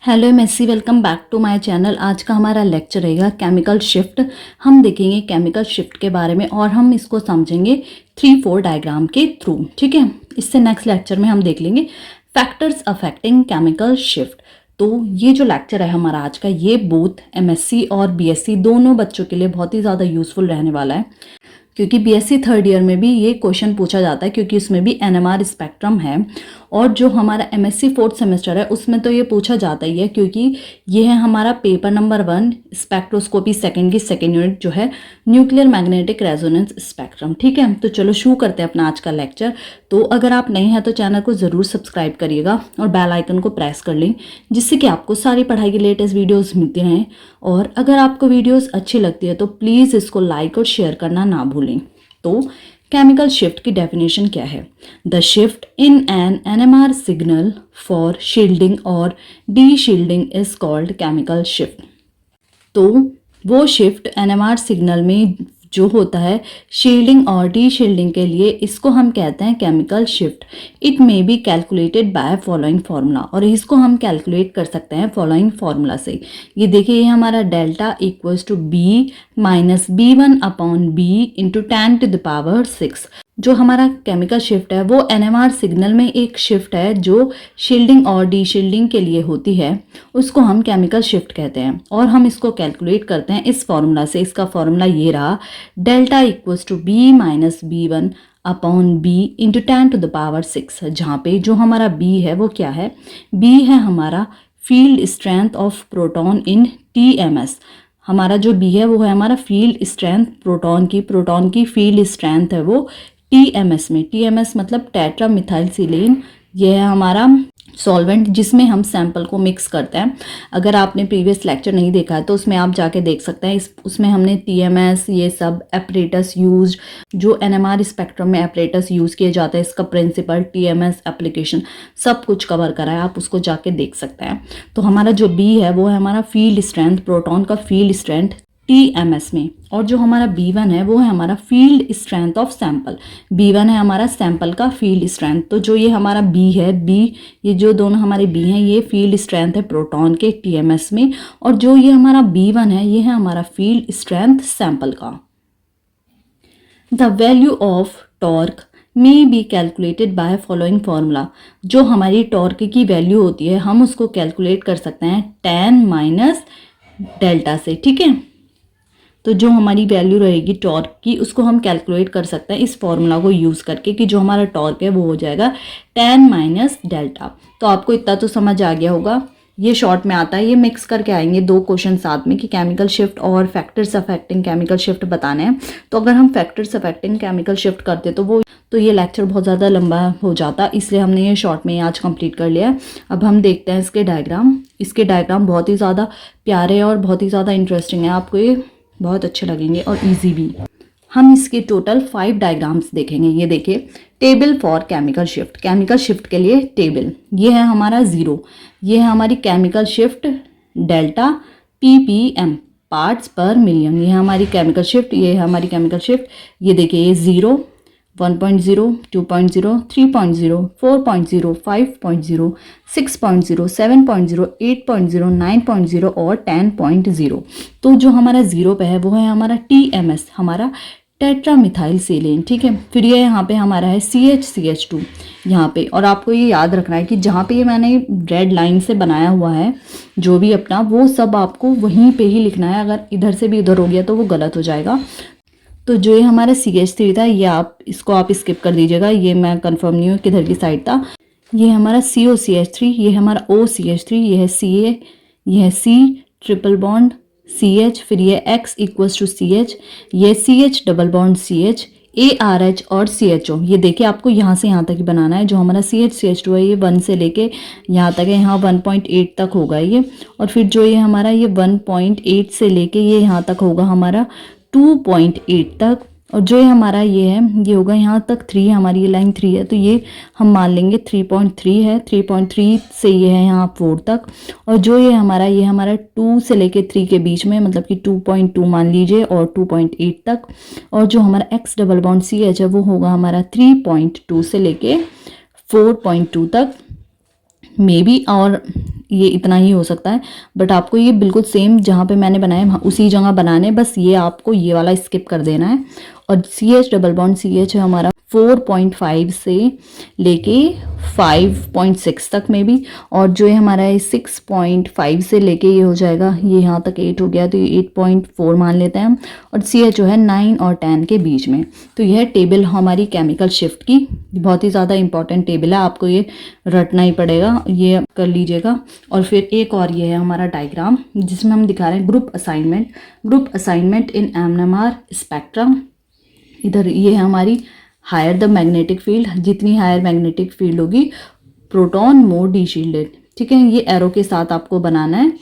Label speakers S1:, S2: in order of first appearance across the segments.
S1: Hello MSc, welcome back to my channel. आज का हमारा लेक्चर रहेगा केमिकल शिफ्ट। हम देखेंगे केमिकल शिफ्ट के बारे में और हम इसको समझेंगे 3-4 डायग्राम के थ्रू। ठीक है, इससे नेक्स्ट लेक्चर में हम देख लेंगे फैक्टर्स अफेक्टिंग केमिकल शिफ्ट। तो ये जो लेक्चर है हमारा आज का, ये बोथ एमएससी और बीएससी दोनों बच्चों के लिए बहुत ही ज़्यादा यूजफुल रहने वाला है, क्योंकि बीएससी थर्ड ईयर में भी ये क्वेश्चन पूछा जाता है, क्योंकि उसमें भी एनएमआर स्पेक्ट्रम है। और जो हमारा एमएससी फोर्थ सेमेस्टर है उसमें तो ये पूछा जाता ही है, क्योंकि ये है हमारा पेपर नंबर 1 स्पेक्ट्रोस्कोपी सेकंड की सेकंड यूनिट जो है न्यूक्लियर मैग्नेटिक रेजोनेंस स्पेक्ट्रम। ठीक है, तो चलो शुरू करते हैं अपना आज का लेक्चर। तो अगर आप नए हैं तो चैनल को ज़रूर सब्सक्राइब करिएगा और बेल आइकन को प्रेस कर लें, जिससे कि आपको सारी पढ़ाई की लेटेस्ट वीडियोज़ मिलती रहें। और अगर आपको वीडियोज़ अच्छी लगती है तो प्लीज़ इसको लाइक और शेयर करना ना भूलें। तो केमिकल शिफ्ट की डेफिनेशन क्या है? The shift in an NMR signal for shielding और deshielding is called chemical shift. तो वो शिफ्ट एनएमआर सिग्नल में जो होता है शील्डिंग और डी शील्डिंग के लिए, इसको हम कहते हैं chemical shift. It may be calculated by following formula, और इसको हम कैलकुलेट कर सकते हैं फॉलोइंग फार्मूला से। ये देखिए, ये हमारा delta equals to B minus B1 upon B into 10 to the power 6। जो हमारा केमिकल शिफ्ट है वो एनएमआर सिग्नल में एक शिफ्ट है जो शील्डिंग और डी शील्डिंग के लिए होती है, उसको हम केमिकल शिफ्ट कहते हैं। और हम इसको कैलकुलेट करते हैं इस फॉर्मूला से। इसका फॉर्मूला ये रहा, delta equals to B minus B1 upon B into 10 to the power 6, जहाँ पे जो हमारा बी है वो क्या है? बी है हमारा field strength of proton in TMS। हमारा जो बी है वो है हमारा फील्ड स्ट्रेंथ प्रोटॉन की फील्ड स्ट्रेंथ है वो TMS में। TMS मतलब टेट्रा मिथाइल सिलीन। ये है हमारा सॉल्वेंट जिसमें हम सैंपल को मिक्स करते हैं। अगर आपने प्रीवियस लेक्चर नहीं देखा है तो उसमें आप जाके देख सकते हैं। उसमें हमने TMS ये सब एपरेटस यूज, जो NMR स्पेक्ट्रम में एपरेटस यूज़ किए जाते हैं, इसका प्रिंसिपल, TMS एप्लीकेशन, सब कुछ कवर करा है। आप उसको जाके देख सकते हैं। तो हमारा जो बी है वो है हमारा फील्ड स्ट्रेंथ, प्रोटॉन का फील्ड स्ट्रेंथ TMS में। और जो हमारा B1 है वो है हमारा field strength of sample. B1 है हमारा सैंपल का फील्ड स्ट्रेंथ। तो जो ये हमारा B है, ये जो दोनों हमारे B हैं, ये फील्ड स्ट्रेंथ है प्रोटॉन के TMS में। और जो ये हमारा B1 है ये है हमारा फील्ड स्ट्रेंथ सैंपल का। The value of torque may be calculated by following formula. जो हमारी टॉर्क की वैल्यू होती है हम उसको कैलकुलेट कर सकते हैं tan माइनस डेल्टा से। ठीक है, तो जो हमारी वैल्यू रहेगी टॉर्क की उसको हम कैलकुलेट कर सकते हैं इस फॉर्मूला को यूज़ करके, कि जो हमारा टॉर्क है वो हो जाएगा tan माइनस डेल्टा। तो आपको इतना तो समझ आ गया होगा। ये शॉर्ट में आता है, ये मिक्स करके आएंगे दो क्वेश्चन साथ में, कि केमिकल शिफ्ट और फैक्टर्स अफेक्टिंग केमिकल शिफ्ट बताने हैं। तो अगर हम फैक्टर्स अफेक्टिंग केमिकल शिफ्ट करते तो ये लेक्चर बहुत ज़्यादा लंबा हो जाता, इसलिए हमने ये शॉर्ट में आज कंप्लीट कर लिया है। अब हम देखते हैं इसके डायग्राम। इसके डायग्राम बहुत ही ज़्यादा प्यारे और बहुत ही ज़्यादा इंटरेस्टिंग है, आपको ये बहुत अच्छे लगेंगे और इजी भी। हम इसके टोटल 5 डायग्राम्स देखेंगे। ये देखिए, table for chemical shift, chemical shift के लिए टेबल। ये है हमारा 0, ये है हमारी chemical shift delta ppm parts पर मिलियन। ये है हमारी केमिकल शिफ्ट, ये है हमारी केमिकल शिफ्ट। ये देखिए, ये 0, 1.0, 2.0, 3.0, 4.0, 5.0, 6.0, 7.0, 8.0, 9.0 और 10.0। तो जो हमारा 0 पे है वो है हमारा TMS, हमारा टेट्रा मिथाइल सेलेन। ठीक है, फिर ये यहाँ पे हमारा है CH2 यहाँ पे। और आपको ये याद रखना है कि जहाँ पे ये मैंने रेड लाइन से बनाया हुआ है जो भी अपना, वो सब आपको वहीं पे ही लिखना है। अगर इधर से भी उधर हो गया तो वो गलत हो जाएगा। तो जो ये हमारा CH3 था, ये इसको स्किप कर दीजिएगा, ये मैं कंफर्म नहीं हूँ किधर की साइड था। ये हमारा COCH3, ये हमारा OCH3, ये है CA, ये है C ट्रिपल बॉन्ड CH, फिर ये X इक्वल्स टू CH, ये CH double bond CH, ARH और CHO। ये देखिए, आपको यहाँ से यहाँ तक ही बनाना है। जो हमारा CH2 है ये 1 से लेके यहाँ तक है, यहाँ 1.8 तक होगा ये। और फिर जो ये हमारा ये 1.8 से लेके ये यहाँ तक होगा हमारा 2.8 तक। और जो ये हमारा ये है ये होगा यहाँ तक 3, हमारी ये लाइन 3 है तो ये हम मान लेंगे 3.3 है। 3.3 से ये है यहाँ 4 तक। और जो ये हमारा 2 से लेके 3 के बीच में, मतलब कि 2.2 मान लीजिए, और 2.8 तक। और जो हमारा X डबल बॉन्ड CH है वो होगा हमारा 3.2 से लेके 4.2 तक मे बी। और ये इतना ही हो सकता है, बट आपको ये बिल्कुल सेम जहाँ पे मैंने बनाया उसी जगह बनाने, बस ये आपको ये वाला स्किप कर देना है। और CH डबल बॉन्ड CH है हमारा 4.5 से लेके 5.6 तक में भी, और जो है हमारा है 6.5 से लेके ये हो जाएगा, ये यहाँ तक 8 हो गया तो ये 8.4 मान लेते हैं हम। और CH जो है 9 और 10 के बीच में। तो यह टेबल हमारी केमिकल शिफ्ट की बहुत ही ज़्यादा इंपॉर्टेंट टेबल है, आपको ये रटना ही पड़ेगा, ये कर लीजिएगा। और फिर एक और ये है हमारा डायग्राम जिसमें हम दिखा रहे हैं group assignment in NMR spectrum. इधर ये है हमारी हायर द मैग्नेटिक फील्ड, जितनी हायर मैग्नेटिक फील्ड होगी प्रोटॉन मोर डीशील्डेड। ठीक है, ये एरो के साथ आपको बनाना है,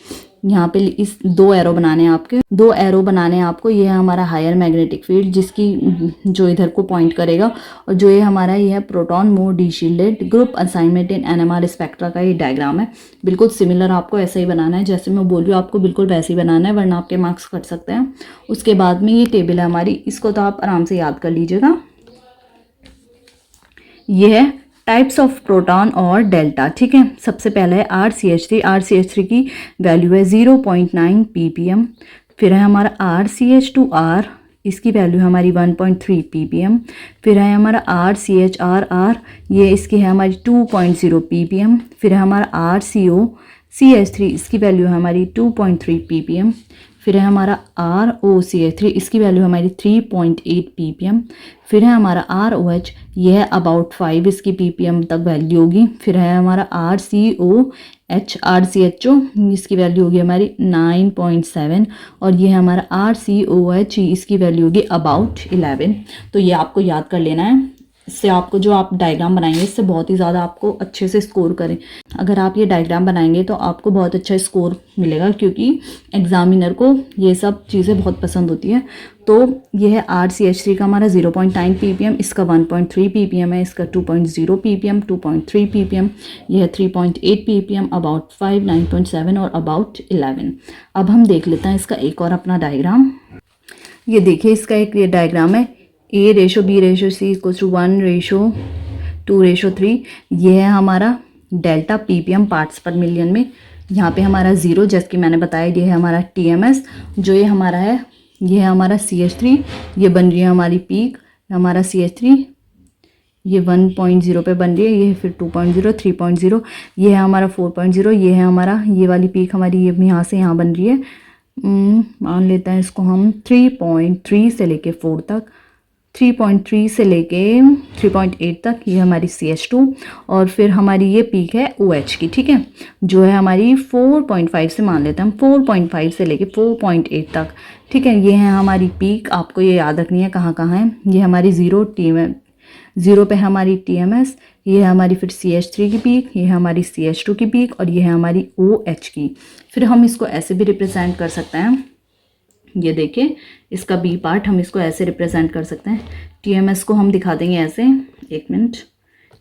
S1: यहाँ पे इस 2 एरो बनाने हैं आपके, 2 एरो बनाने हैं आपको। ये है हमारा हायर मैग्नेटिक फील्ड जिसकी जो इधर को पॉइंट करेगा, और जो ये हमारा ये है proton more deshielded group assignment in NMR spectra का ये डायग्राम है। बिल्कुल सिमिलर आपको ऐसा ही बनाना है, जैसे मैं बोल रही हूँ आपको बिल्कुल वैसे ही बनाना है, वरना आपके मार्क्स कट सकते हैं। उसके बाद में ये टेबल है हमारी, इसको तो आप आराम से याद कर लीजिएगा। ये है टाइप्स ऑफ प्रोटॉन और डेल्टा। ठीक है, सबसे पहले है RCH3 की वैल्यू है 0.9 ppm। फिर है हमारा RCH2R, इसकी वैल्यू है हमारी 1.3 ppm। फिर है हमारा RCHRR, ये इसकी है हमारी 2.0 ppm। फिर है हमारा RCOCH3, इसकी वैल्यू है हमारी 2.3 ppm। फिर है हमारा ROCH3, इसकी वैल्यू हमारी 3.8 ppm। फिर है हमारा ROH, यह है अबाउट 5 इसकी ppm तक वैल्यू होगी। फिर है हमारा RCOH, इसकी वैल्यू होगी हमारी 9.7। और ये है हमारा RCOH, इसकी वैल्यू होगी अबाउट 11। तो ये आपको याद कर लेना है, इससे आपको जो आप डायग्राम बनाएंगे इससे बहुत ही ज़्यादा आपको अच्छे से स्कोर करें। अगर आप ये डायग्राम बनाएंगे तो आपको बहुत अच्छा स्कोर मिलेगा, क्योंकि एग्जामिनर को ये सब चीज़ें बहुत पसंद होती है। तो ये है RCH3 का हमारा 0.9 ppm, इसका 1.3 ppm है, इसका 2.0 ppm, 2.3 ppm, यह है 3.8 ppm, अबाउट 5, 9.7 और अबाउट 11। अब हम देख लेते हैं इसका एक और अपना डायग्राम। ये देखिए, इसका एक ये डायग्राम है A:B:C = 1:2:3। ये है हमारा डेल्टा ppm पार्ट्स पर मिलियन में। यहाँ पे हमारा 0, जैसे कि मैंने बताया, ये है हमारा TMS, जो ये हमारा है, ये है हमारा CH3, ये बन रही है हमारी पीक, हमारा CH3 ये 1.0 पे बन रही है, ये फिर 2.0, 3.0, ये है हमारा 4.0, ये है हमारा ये वाली पीक हमारी, ये यहाँ से यहाँ बन रही है। मान लेते हैं इसको हम 3.3 से लेके 4 तक, 3.3 से लेके 3.8 तक, ये हमारी CH2। और फिर हमारी ये पीक है OH की। ठीक है, जो है हमारी 4.5 से, मान लेते हैं हम 4.5 से लेके 4.8 तक। ठीक है, ये है हमारी पीक, आपको ये याद रखनी है कहाँ कहाँ है। ये हमारी 0 पे हमारी TMS, ये है हमारी फिर CH3 की पीक, ये है हमारी CH2 की पीक, और ये है हमारी OH की। फिर हम इसको ऐसे भी रिप्रेजेंट कर सकते हैं, ये देखिए इसका B पार्ट, हम इसको ऐसे रिप्रेजेंट कर सकते हैं। TMS को हम दिखा देंगे ऐसे, एक मिनट,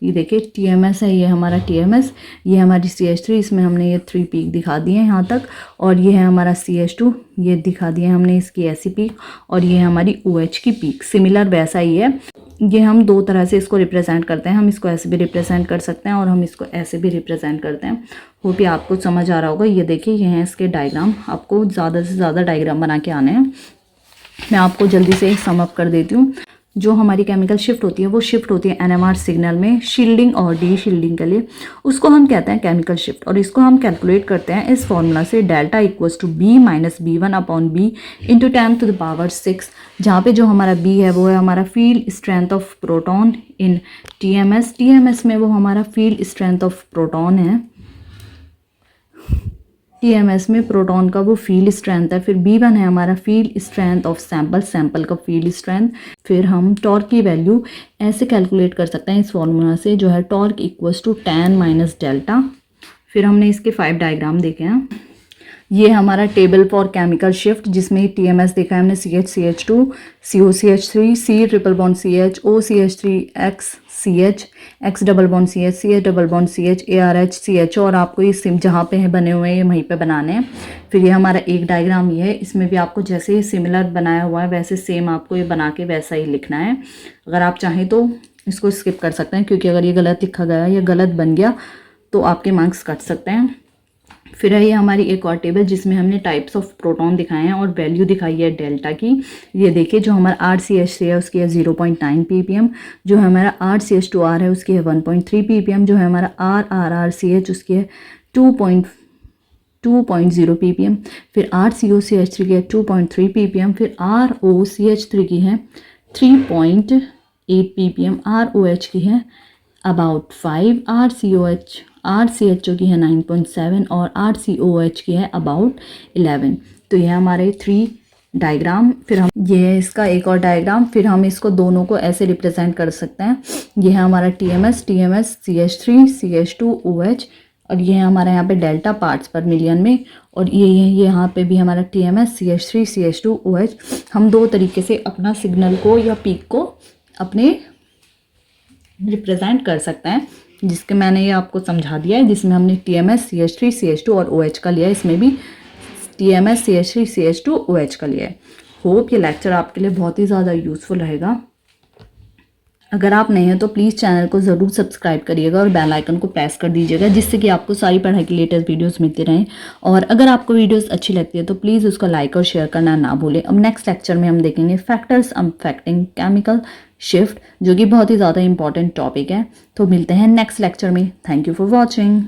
S1: ये देखिए TMS है, ये हमारा TMS, ये हमारी CH3, इसमें हमने ये 3 पीक दिखा दिए हैं यहाँ तक, और ये है हमारा CH2, ये दिखा दिए हमने इसकी ऐसी पीक, और ये है हमारी OH की पीक। सिमिलर वैसा ही है, ये हम 2 तरह से इसको रिप्रेजेंट करते हैं, हम इसको ऐसे भी रिप्रेजेंट कर सकते हैं और हम इसको ऐसे भी रिप्रेजेंट करते हैं। होप ये आपको समझ आ रहा होगा। ये देखिए, ये हैं इसके डायग्राम, आपको ज़्यादा से ज़्यादा डायग्राम बना के आने हैं। मैं आपको जल्दी से सम अप कर देती हूँ। जो हमारी केमिकल शिफ्ट होती है वो शिफ्ट होती है NMR सिग्नल में शील्डिंग और डी शील्डिंग के लिए, उसको हम कहते हैं केमिकल शिफ्ट। और इसको हम कैलकुलेट करते हैं इस फॉर्मूला से, delta equals to B minus B1 upon B into 10⁻⁶, जहाँ पे जो हमारा B है वो है हमारा field strength of proton in TMS में वो हमारा फील्ड स्ट्रेंथ ऑफ प्रोटॉन है, TMS में प्रोटॉन का वो फील्ड स्ट्रेंथ है। फिर B1 है हमारा फील्ड स्ट्रेंथ ऑफ सैंपल का फील्ड स्ट्रेंथ। फिर हम टॉर्क की वैल्यू ऐसे कैलकुलेट कर सकते हैं इस फॉर्मूला से, जो है torque equals to 10 minus delta. फिर हमने इसके 5 डायग्राम देखे हैं। ये हमारा टेबल फॉर केमिकल शिफ्ट, जिसमें TMS देखा है हमने, CH2, COCH3, C triple bond CH, OCH3, X CH, X double bond CH, CH double bond CH, ARH CH, और आपको ये सिम जहाँ पे हैं बने हुए हैं वहीं पे बनाने हैं। फिर ये हमारा एक डायग्राम ये है, इसमें भी आपको जैसे सिमिलर बनाया हुआ है वैसे सेम आपको ये बना के वैसा ही लिखना है। अगर आप चाहें तो इसको स्किप कर सकते हैं, क्योंकि अगर ये गलत लिखा गया या गलत बन गया तो आपके मार्क्स कट सकते हैं। फिर है ये हमारी एक और टेबल जिसमें हमने टाइप्स ऑफ प्रोटॉन दिखाए हैं और वैल्यू दिखाई है डेल्टा की। ये देखिए जो हमारा RCH3 है उसकी है 0.9 ppm, जो हमारा RCH2R है उसकी है 1.3 ppm, जो है हमारा RRRCH उसकी है 2.0 ppm, फिर RCOCH3 की है 2.3 ppm, फिर ROCH3 की है 3.8 ppm, ROH की है अबाउट 5, RCHO की है 9.7 और RCOH की है अबाउट 11। तो यह हमारे 3 डायग्राम। फिर हम ये है इसका एक और डायग्राम। फिर हम इसको दोनों को ऐसे रिप्रेजेंट कर सकते हैं। ये है हमारा TMS CH3 CH2 OH, और ये है हमारा यहाँ पे डेल्टा पार्ट्स पर मिलियन में, और ये यहाँ पे भी हमारा TMS CH3 CH2 OH। हम दो तरीके से अपना सिग्नल को या पीक को अपने रिप्रेजेंट कर सकते हैं, जिसके मैंने ये आपको समझा दिया है, जिसमें हमने TMS CH3 CH2 और OH का लिया है, इसमें भी TMS CH3 CH2 OH का लिया है। होप ये लेक्चर आपके लिए बहुत ही ज़्यादा यूज़फुल रहेगा। अगर आप नए हैं तो प्लीज़ चैनल को ज़रूर सब्सक्राइब करिएगा और बेल आइकन को प्रेस कर दीजिएगा, जिससे कि आपको सारी पढ़ाई की लेटेस्ट वीडियोस मिलती रहें। और अगर आपको वीडियोस अच्छी लगती है तो प्लीज़ उसको लाइक और शेयर करना ना भूलें। अब नेक्स्ट लेक्चर में हम देखेंगे फैक्टर्स अफेक्टिंग केमिकल शिफ्ट, जो कि बहुत ही ज़्यादा इंपॉर्टेंट टॉपिक है। तो मिलते हैं नेक्स्ट लेक्चर में। Thank you for watching.